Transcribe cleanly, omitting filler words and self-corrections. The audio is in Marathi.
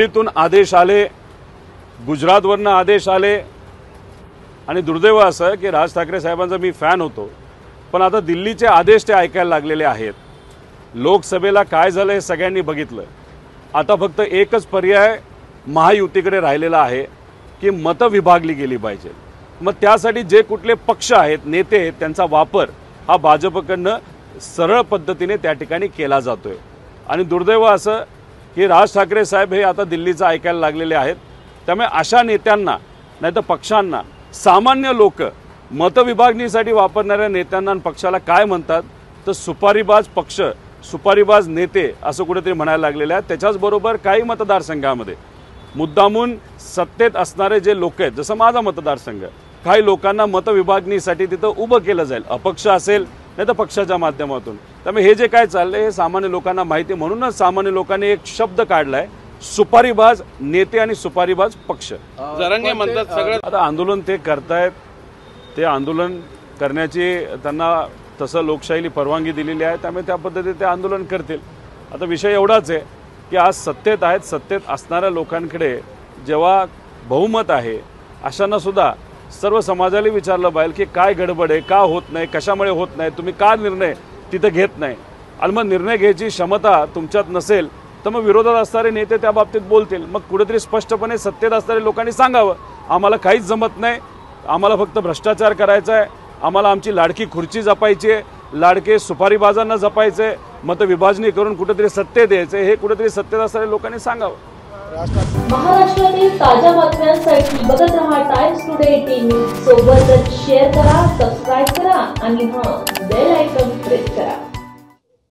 दिल्लीतून आदेश आले, गुजरातवरनं आदेश आले आणि दुर्दैव असं की राज ठाकरे साहेबांचा मी फॅन होतो, पण आता दिल्लीचे आदेश ते ऐकायला लागलेले आहेत। लोकसभेला काय झालं हे सगळ्यांनी बघितलं। आता फक्त एकच पर्याय महायुतीकडे राहिलेला आहे की मतं विभागली गेली पाहिजे। मग त्यासाठी जे कुठले पक्ष आहेत, नेते आहेत, त्यांचा वापर हा भाजपकडनं सरळ पद्धतीने त्या ठिकाणी केला जातोय। आणि दुर्दैव असं की राज ठाकरे साहेब हे आता दिल्लीचं ऐकायला लागलेले आहेत। त्यामुळे अशा नेत्यांना नाहीतर पक्षांना सामान्य लोक मतविभागणीसाठी वापरणाऱ्या नेत्यांना आणि पक्षाला काय म्हणतात तर सुपारीबाज पक्ष, सुपारीबाज नेते असं कुठेतरी म्हणायला लागलेले आहेत। त्याच्याचबरोबर काही मतदारसंघामध्ये मुद्दामून सत्तेत असणारे जे लोक आहेत, जसं माझा मतदारसंघ, काही लोकांना मतविभागणीसाठी तिथं उभं केलं जाईल, अपक्ष असेल नाही तर पक्षाच्या माध्यमातून। त्यामुळे हे जे काय चाललंय हे सामान्य लोकांना माहिती, म्हणूनच सामान्य लोकांनी एक शब्द काढलाय, सुपारीबाज नेते आणि सुपारीबाज पक्ष। जरांगे म्हणतात सगळं आता आंदोलन ते करतायत, ते आंदोलन करण्याची त्यांना तसं लोकशाहीने परवानगी दिलेली आहे, त्यामुळे त्या पद्धतीने ते आंदोलन करतील। आता विषय एवढाच आहे की आज सत्तेत आहेत, सत्तेत असणाऱ्या लोकांकडे जेव्हा बहुमत आहे, अशांना सुद्धा सर्व समाजाला विचारलं पाहिजे की काय गडबड आहे, का होत नाही, कशामुळे होत नाही, तुम्ही का निर्णय तिथे घेत नाही। आणि मग निर्णय घ्यायची क्षमता तुमच्यात नसेल तर मग विरोधात असणारे नेते त्या बाबतीत बोलतील। मग कुठेतरी स्पष्टपणे सत्तेत असणाऱ्या लोकांनी सांगावं, आम्हाला काहीच जमत नाही, आम्हाला फक्त भ्रष्टाचार करायचा आहे, आम्हाला आमची लाडकी खुर्ची जपायची आहे, लाडके सुपारीबाजांना जपायचं आहे, मतविभाजनी करून कुठेतरी सत्तेत यायचं, हे कुठेतरी सत्तेत असणाऱ्या लोकांनी सांगावं। महाराष्ट्रातील ताज्या बातम्यांसाठी बघत रहा टाइम्स टुडे 18 सोबतच शेअर करा, सबस्क्राइब करा आणि बेल आयकॉन प्रेस करा।